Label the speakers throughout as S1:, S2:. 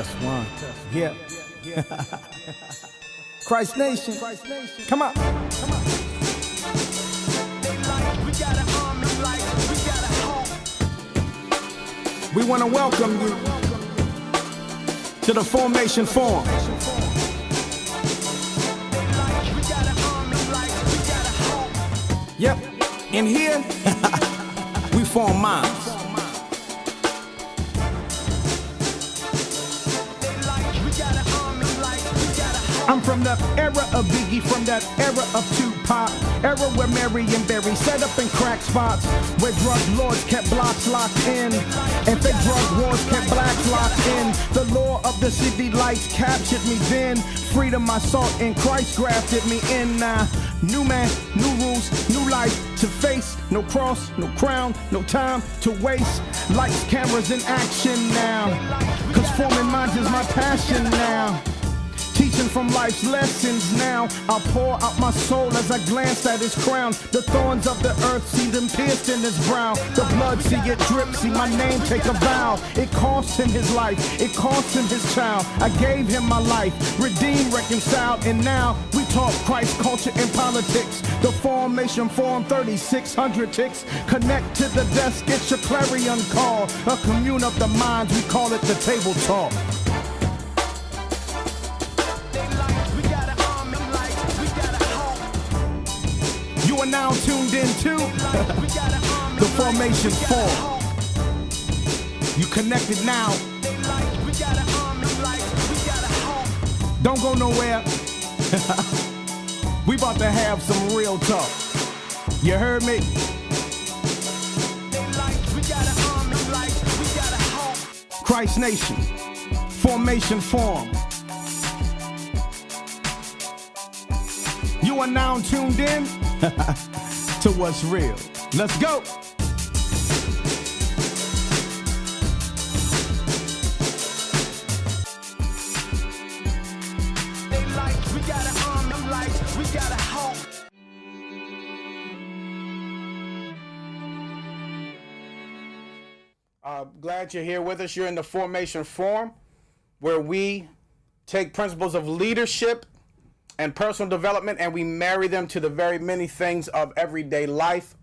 S1: pt.1. Yeah. Christ Nation. Come on. We want to welcome you to the Formation Forum. Yep. In here, we form minds. I'm from the era of Biggie, from that era of Tupac, era where Mary and Barry set up in crack spots, where drug lords kept blocks locked in, and fake drug wars kept blacks locked in. The law of the city lights captured me then. Freedom I sought and Christ grafted me in. Now, new man, new rules, new life to face. No cross, no crown, no time to waste. Lights, cameras in action now, cause forming minds is my passion now. Teaching from life's lessons now. I'll pour out my soul as I glance at his crown. The thorns of the earth, see them pierced in his brow. The blood, see it drip, see my name take a vow. It cost him his life, it cost him his child. I gave him my life, redeemed, reconciled, and now we talk Christ, culture, and politics. The Formation Forum, 3,600 ticks. Connect to the desk, get your clarion call. A commune of the minds, we call it the table talk. You are now tuned in to the Formation Forum. You connected now. Don't go nowhere. We about to have some real talk. You heard me? Christ Nation, Formation Forum. You are now tuned in to what's real. Let's go. Glad you're here with us. You're in the Formation Forum, where we take principles of leadership and personal development, and we marry them to the very many things of everyday life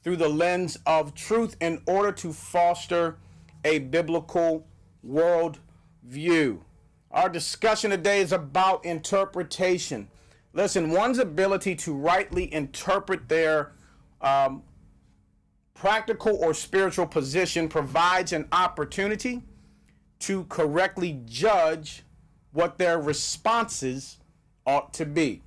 S1: through the lens of truth in order to foster a biblical world view. Our discussion today is about interpretation. Listen, one's ability to rightly interpret their practical or spiritual position provides an opportunity to correctly judge what their responses ought to be.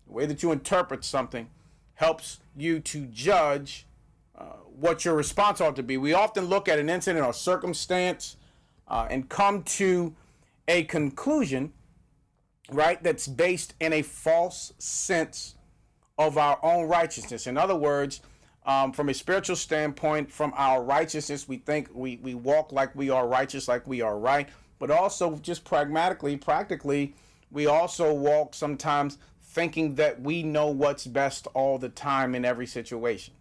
S1: The way that you interpret something helps you to judge what your response ought to be. We often look at an incident or circumstance and come to a conclusion, right, that's based in a false sense of our own righteousness. In other words, from a spiritual standpoint, from our righteousness, we think we walk like we are righteous, like we are right, but also just practically, we also walk sometimes thinking that we know what's best all the time in every situation,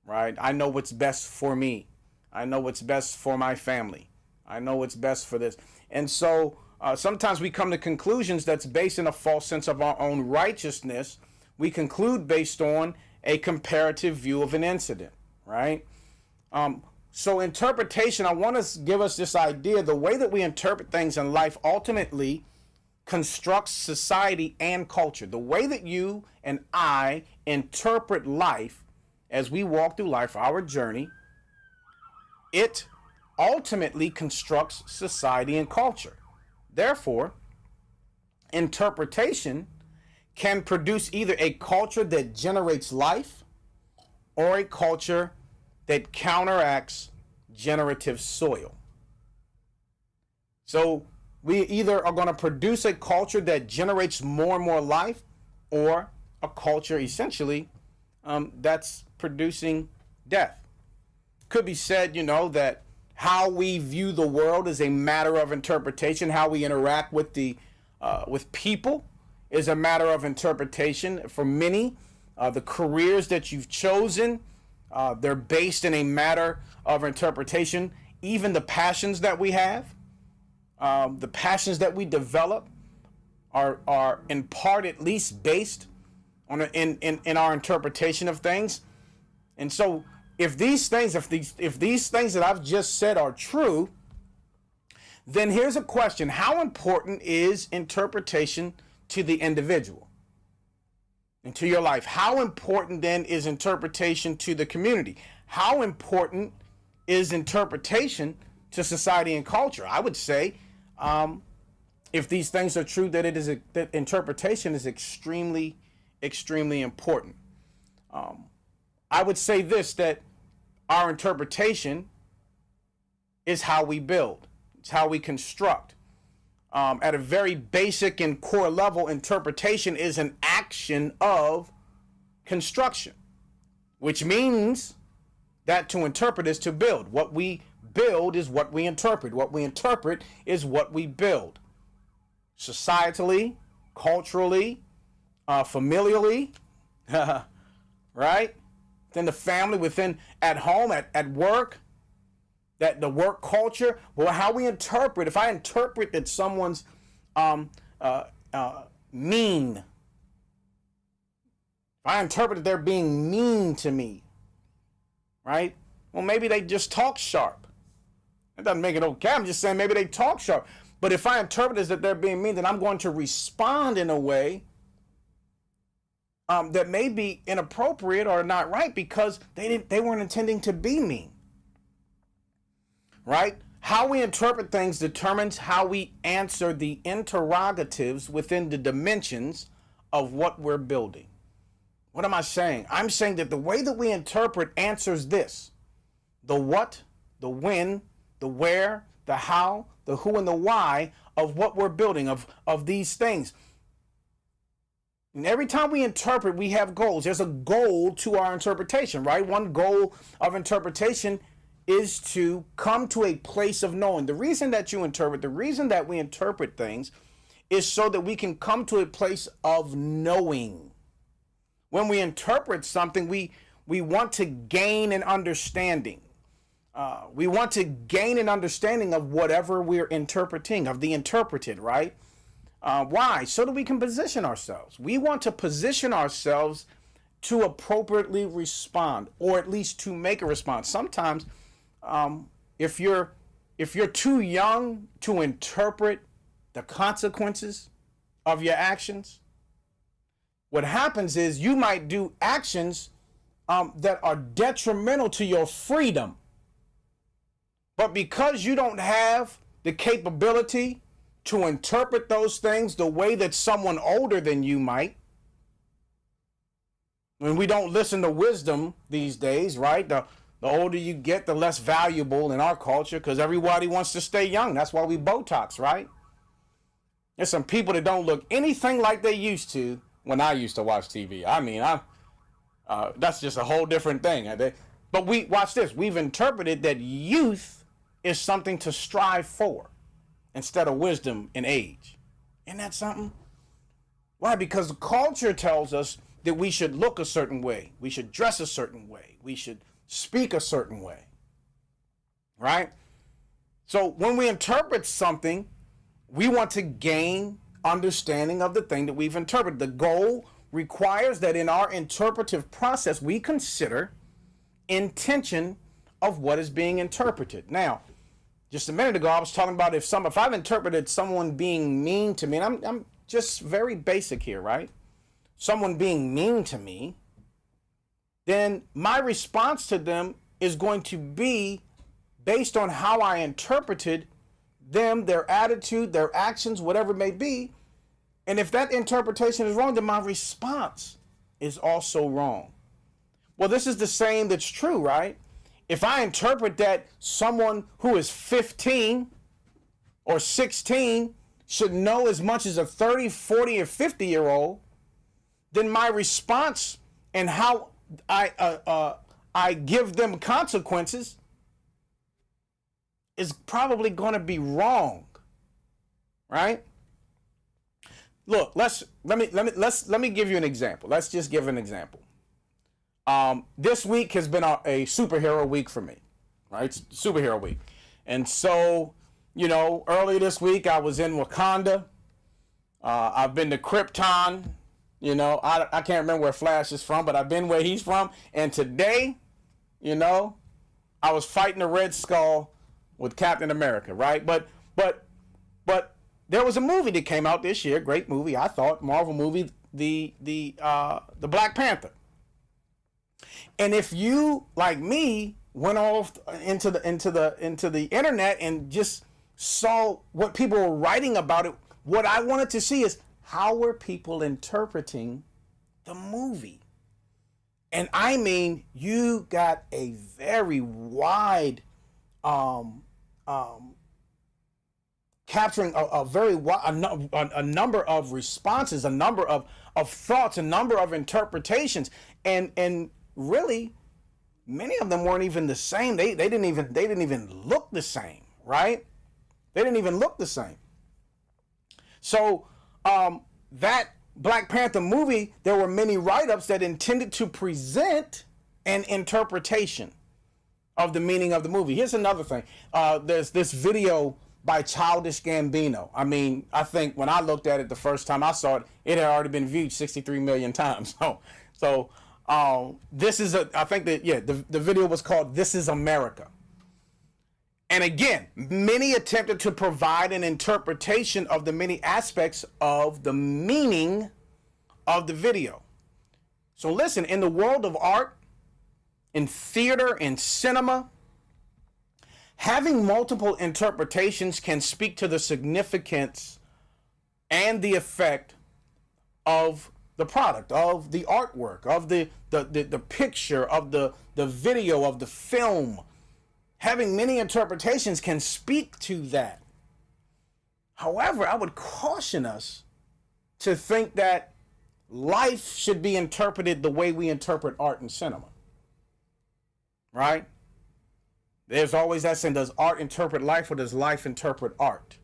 S1: right? I know what's best for me. I know what's best for my family. I know what's best for this. And so sometimes we come to conclusions that's based in a false sense of our own righteousness. We conclude based on a comparative view of an incident, right? So interpretation, I want to give us this idea. The way that we interpret things in life ultimately constructs society and culture. The way that you and I interpret life as we walk through life, our journey, it ultimately constructs society and culture. Therefore, interpretation can produce either a culture that generates life or a culture that counteracts generative soil. So we either are going to produce a culture that generates more and more life, or a culture essentially that's producing death. Could be said, that how we view the world is a matter of interpretation. How we interact with with people is a matter of interpretation. For many, the careers that you've chosen, they're based in a matter of interpretation. Even the passions that we have, The passions that we develop are in part at least based on in our interpretation of things. And so if these things that I've just said are true, then here's a question: how important is interpretation to the individual and to your life? How important then is interpretation to the community? How important is interpretation to society and culture? I would say, if these things are true, that that interpretation is extremely, extremely important. I would say this, that our interpretation is how we build. It's how we construct. At a very basic and core level, interpretation is an action of construction, which means that to interpret is to build. What we build is what we interpret. What we interpret is what we build. Societally, culturally, familially, right? Within the family, within, at home, at work, that the work culture. Well, how we interpret. If I interpret that someone's mean, if I interpret that they're being mean to me, right? Well, maybe they just talk sharp. That doesn't make it okay. I'm just saying maybe they talk sharp. But if I interpret as that they're being mean, then I'm going to respond in a way that may be inappropriate or not right, because they weren't intending to be mean. Right? How we interpret things determines how we answer the interrogatives within the dimensions of what we're building. What am I saying? I'm saying that the way that we interpret answers this: the what, the when, the where, the how, the who, and the why of what we're building, of these things. And every time we interpret, we have goals. There's a goal to our interpretation, right? One goal of interpretation is to come to a place of knowing. The reason that you interpret, the reason that we interpret things is so that we can come to a place of knowing. When we interpret something, we want to gain an understanding. We want to gain an understanding of whatever we're interpreting, of the interpreted, right? Why? So that we can position ourselves. We want to position ourselves to appropriately respond, or at least to make a response. Sometimes, if you're too young to interpret the consequences of your actions, what happens is you might do actions that are detrimental to your freedom. But because you don't have the capability to interpret those things the way that someone older than you might, when we don't listen to wisdom these days, right? The older you get, the less valuable in our culture, because everybody wants to stay young. That's why we Botox, right? There's some people that don't look anything like they used to when I used to watch TV. I mean, that's just a whole different thing. But watch this. We've interpreted that youth is something to strive for instead of wisdom and age. Isn't that something? Why? Because the culture tells us that we should look a certain way. We should dress a certain way. We should speak a certain way. Right? So when we interpret something, we want to gain understanding of the thing that we've interpreted. The goal requires that in our interpretive process, we consider intention of what is being interpreted. Now, just a minute ago, I was talking about if I've interpreted someone being mean to me, and I'm just very basic here, right? Someone being mean to me, then my response to them is going to be based on how I interpreted them, their attitude, their actions, whatever it may be. And if that interpretation is wrong, then my response is also wrong. Well, this is the same that's true, right? If I interpret that someone who is 15 or 16 should know as much as a 30, 40, or 50-year-old, then my response and how I give them consequences is probably going to be wrong, right? Look, let me give you an example. Let's just give an example. This week has been a superhero week for me, right? It's superhero week. And so, Earlier this week I was in Wakanda. I've been to Krypton. I can't remember where Flash is from, but I've been where he's from. And today, I was fighting the Red Skull with Captain America, right? But there was a movie that came out this year, great movie, I thought, Marvel movie, the Black Panther. And if you, like me, went off into the internet and just saw what people were writing about it, what I wanted to see is how were people interpreting the movie. And I mean, you got a very wide capturing a very wide a number of responses, a number of thoughts, a number of interpretations, and really many of them weren't even the same. They didn't even look the same, right? They didn't even look the same. So that Black Panther movie, there were many write-ups that intended to present an interpretation of the meaning of the movie. Here's another thing. There's this video by Childish Gambino. I mean, I think when I looked at it the first time I saw it, it had already been viewed 63 million times. So this is I think that, the video was called "This Is America." And again, many attempted to provide an interpretation of the many aspects of the meaning of the video. So listen, in the world of art, in theater, in cinema, having multiple interpretations can speak to the significance and the effect of the product, of the artwork, of the picture, of the video, of the film. Having many interpretations can speak to that. However, I would caution us to think that life should be interpreted the way we interpret art and cinema. Right? There's always that saying, does art interpret life or does life interpret art?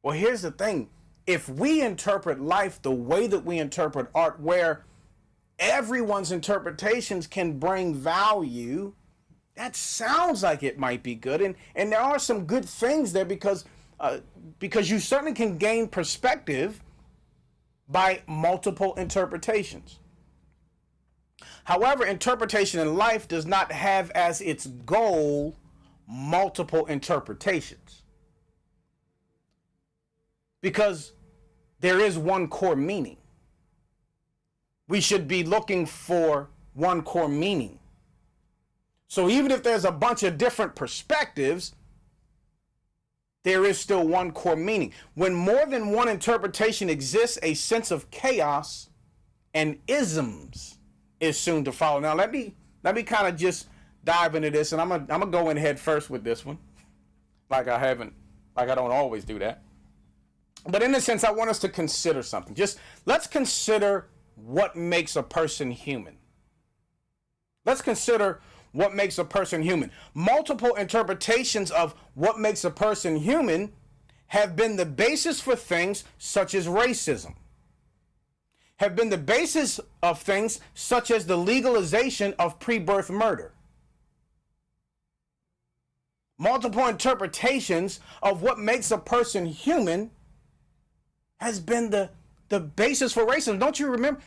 S1: Well, here's the thing. If we interpret life the way that we interpret art, where everyone's interpretations can bring value, that sounds like it might be good. And there are some good things there because you certainly can gain perspective by multiple interpretations. However, interpretation in life does not have as its goal multiple interpretations, because there is one core meaning. We should be looking for one core meaning. So even if there's a bunch of different perspectives, there is still one core meaning. When more than one interpretation exists, a sense of chaos and isms is soon to follow. Now let me kind of just dive into this, and I'm gonna go in head first with this one, like I don't always do that. But in a sense, I want us to consider something. Just let's consider what makes a person human. Let's consider what makes a person human. Multiple interpretations of what makes a person human have been the basis for things such as racism, have been the basis of things such as the legalization of pre-birth murder. Multiple interpretations of what makes a person human has been the basis for racism. Don't you remember?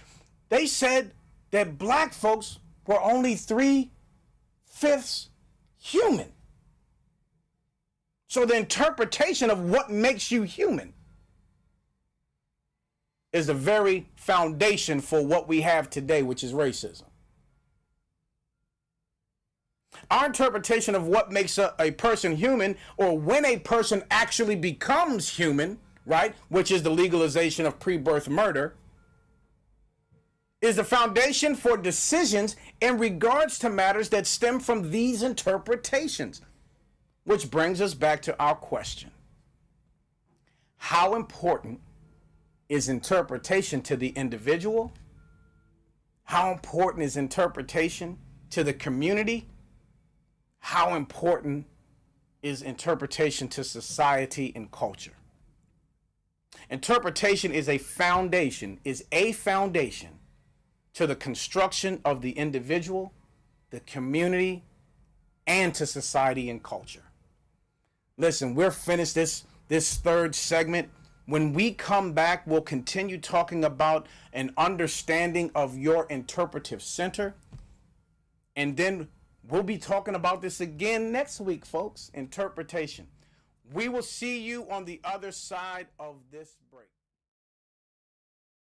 S1: They said that black folks were only 3/5 human. So the interpretation of what makes you human is the very foundation for what we have today, which is racism. Our interpretation of what makes a person human, or when a person actually becomes human, right, which is the legalization of pre-birth murder, is the foundation for decisions in regards to matters that stem from these interpretations. Which brings us back to our question. How important is interpretation to the individual? How important is interpretation to the community? How important is interpretation to society and culture? Interpretation is a foundation to the construction of the individual, the community, and to society and culture. Listen, we're finished this third segment. When we come back, we'll continue talking about an understanding of your interpretive center. And then we'll be talking about this again next week, folks. Interpretation. We will see you on the other side of this break.